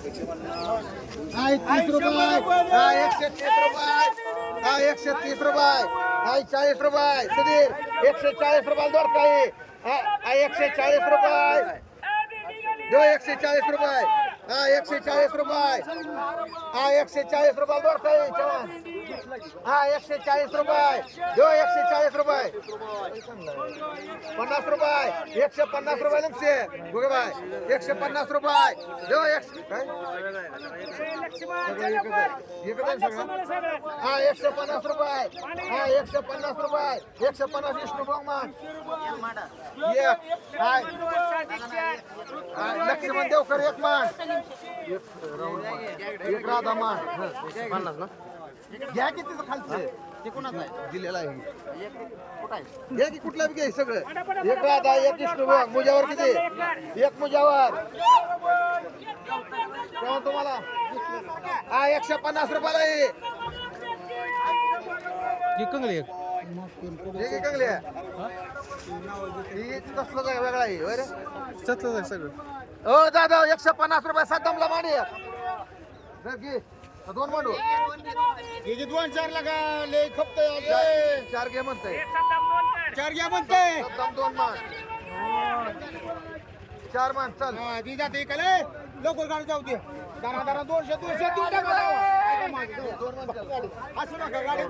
30 रुपये, 130 रुपये, 130 रुपये, 40 रुपये, सुधीर 140 रुपये दर काही 140 रुपये, 140 रुपये, 140 रुपये, 140 रुपये दर काही चव्हाण 140 रुपये, 140 रुपये, 50 रुपये, 150 रुपये लक्षे गुगे बाय 150 रुपये, 150 रुपये, 150 रुपये, 150 विष्णू बंगमान लक्ष्मण देवकर एक मान एक राधा मान 50 ना घ्या किती खालचे ते कोणाचं आहे दिलेला आहे घ्या की कुठला बी घ्या सगळं एक राधा एक विष्णू बंग मुजावर किती एक मुजावर तेव्हा तुम्हाला 150 रुपयाला आहे कंगली कंगले तसलं काय वेगळा आहे होय रे सतलं सगळं हो दादा 150 रुपये सद्दामला मांडी घे दोन मांडू दोन चार लागा ले खपतय चार घे म्हणतंय चार घ्या म्हणतंय सद्दाम दोन मान चार मान चल ती जाते इकडे लवकर गाडी जाऊ दे दारा 200 देऊन टाका दोन मान असू नका गाडी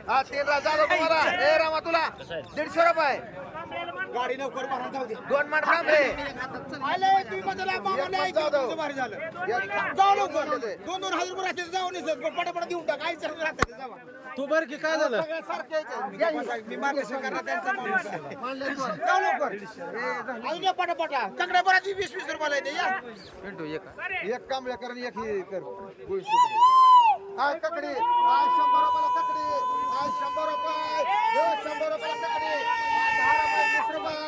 हा 13 झालं तुम्हाला ए रामा तुला 150 रुपये गाडी लवकर भरा जाऊ दे दोन मान थांबले आले तुम्ही मधला मामा नाही भारी झालं जाऊ लवकर 2,000 रुपये राहते जाऊ नाही पटापट देऊन टाक काय चालू राहते जावा तू बर की काय झालं मी मार्गदर्शन करणार त्यांचा जाऊ लवकर आईने पटापटा तगड्या बरा 20-20 रुपयाला येते या एक कांबळ्या कर आणि एक हे कर काय ककडी 100 रुपयाला ककडी 100 रुपये 100 रुपयाला ककडी 10 रुपये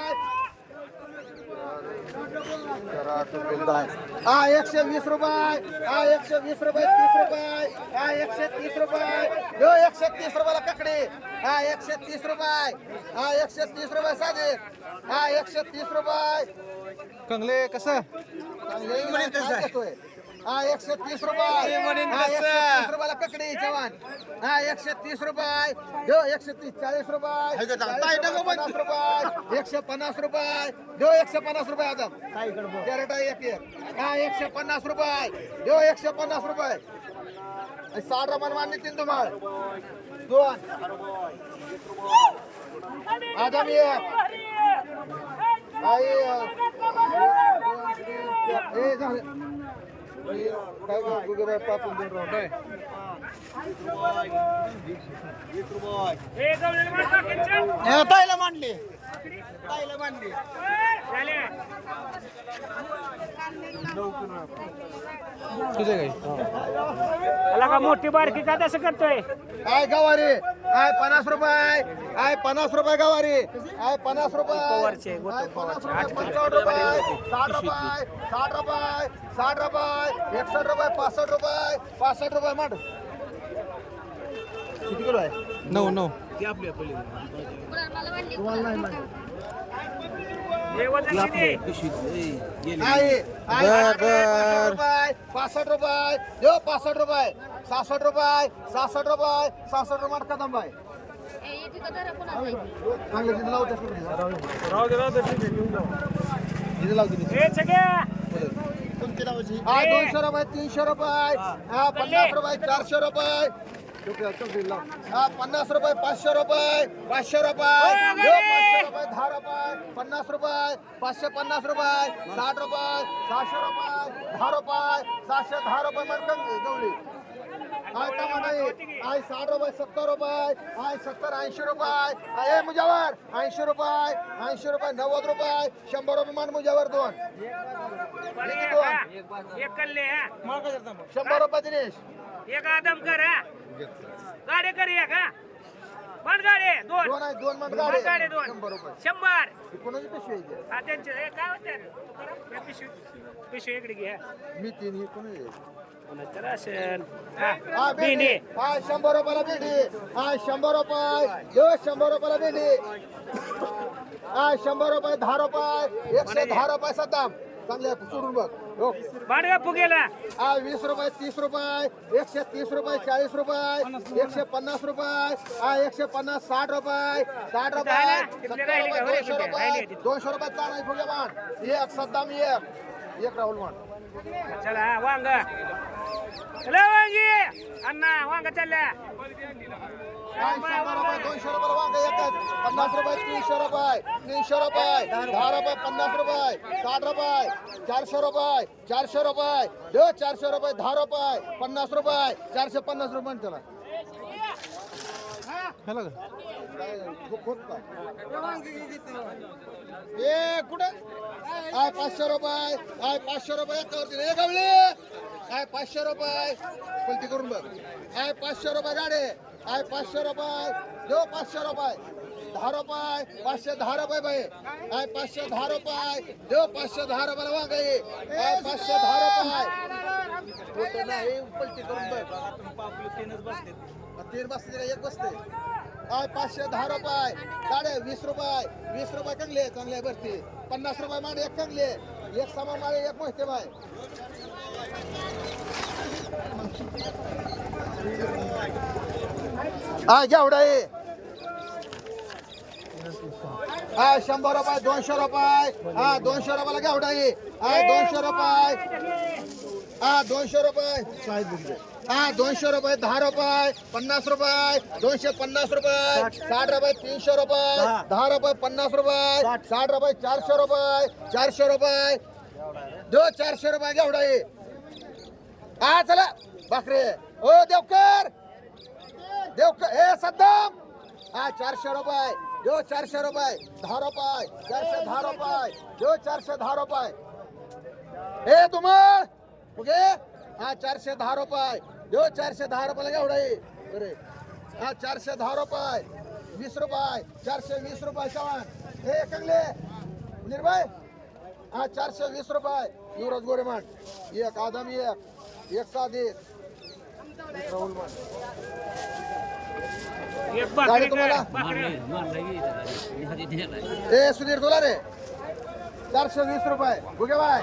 20 रुपये 120 रुपये 120 रुपये 30 रुपये 130 रुपयाला ककडी 130 रुपये 130 रुपये साधे 130 रुपये कंगले कसं चांगले 130 रुपये 130 रुपयाला ककडी जवान 130 रुपये 130 40 रुपये 150 रुपये 150 रुपये आदम कॅरेट एक 150 रुपये 150 रुपये 60 रुपये मान नितीन तुम्हाला दोन आदम एक काय गुगल पाठवून देऊन राहू काय 20 रुपये ताईला मांडली तुझे काय का मोठी बारकी का तसं करतोय काय गवारी काय 50 रुपये काय 50 रुपये गवारी काय 50 रुपये 55 रुपये 60 रुपये 60 रुपये 60 रुपये 61 रुपये 65 रुपये 65 रुपये मांड किती किलो आहे 9 ती आपली तुम्हाला नाही मांड आपली 65 रुपये देऊ 65 रुपये 66 रुपये 66 रुपये 66 रुपये कदम बाय चांगलं तिथे लावते तिथे लावते 200 रुपये 300 रुपये 50 रुपये 400 रुपये 50 रुपये 500 रुपये 500 रुपये 10 रुपये 50 रुपये 550 रुपये 60 रुपये 700 रुपये 10 रुपये 710 रुपये मरकम गवळी आय टमाटा आय 60 रुपये 70 रुपये आय 70 80 रुपये आय मुजावर 80 रुपये 80 रुपये 90 रुपये 100 रुपये मान मुजावर दोन एक कल्ले 100 रुपये दिनेश एक आदम कर गाडी कर एक पण गाडी दोन आहे दोन मान गाडी गाडी दोन 100 रुपये 100 कोणाची पिशवी आहे हा त्यांचे काय होते पिशवी इकडे घ्या मी तीन ही कोणी कोणाचं असेल हा भेंडी हा 100 रुपयाला भेंडी हा 100 रुपये 100 रुपयाला भेंडी हा 100 रुपये 10 रुपये 110 रुपये सद्दाम चांगले सोडून बघ हो. भांडव्या फुगेला 20 रुपये 30 रुपये 130 रुपये 40 रुपये 150 रुपये 150 60 रुपये 60 रुपये 70 रुपये 200 रुपये 200 रुपये चांगला फुगे मान एक सद्दाम एक राहुल मान चला वांग चला वांगी अण्णा वांग चालल्या 100 रुपये 200 रुपये वांग येतात 50 रुपये 300 रुपये 300 रुपये 10 रुपये 50 रुपये 60 रुपये 400 रुपये 400 रुपये देऊ 400 रुपये 10 रुपये 50 रुपये 450 रुपये चला ह्याला का ए कुठं आय 500 रुपये आय 500 रुपये करते गावले आय 500 रुपये पलटी करून बघ आय 500 रुपये गाडे आय 500 रुपये देऊ 500 रुपये 10 रुपये 510 रुपये बाई आय 510 रुपये देऊ 510 रुपये वांग आय 510 रुपये कुठे नाही पलटी करून बघ तीन बसते एक बसते आय 510 रुपये गाडे 20 रुपये कंगले चांगले भरती 50 रुपये माडे एक कंगले एक समा माडे एक मोठे बाय आय जेवढा आहे आय 100 रुपये 200 रुपये 200 रुपयाला घेवडा आहे आय 200 रुपये 200 रुपये 200 रुपये 10 रुपये 50 रुपये 250 रुपये 60 रुपये 300 रुपये 10 रुपये 50 रुपये 60 रुपये 400 रुपये 400 रुपये दो 400 रुपये घेवडा आहे चला बाकरे ओ देवकर ए सद्दाम 400 रुपये दो 400 रुपये 10 रुपये 410 रुपये दो 410 रुपये ए तुम्हाला ओके 410 रुपये दो 410 रुपयाला घेवडा आहे बरे 410 रुपये 20 रुपये 420 रुपये चव्हाण हे कंगले निर्भय 420 रुपये युवराज गोरेमान एक आदम एक साधित राहुल मान एक गाडी तुम्हाला ए सुधीर तुला रे 420 रुपये बुगे बाय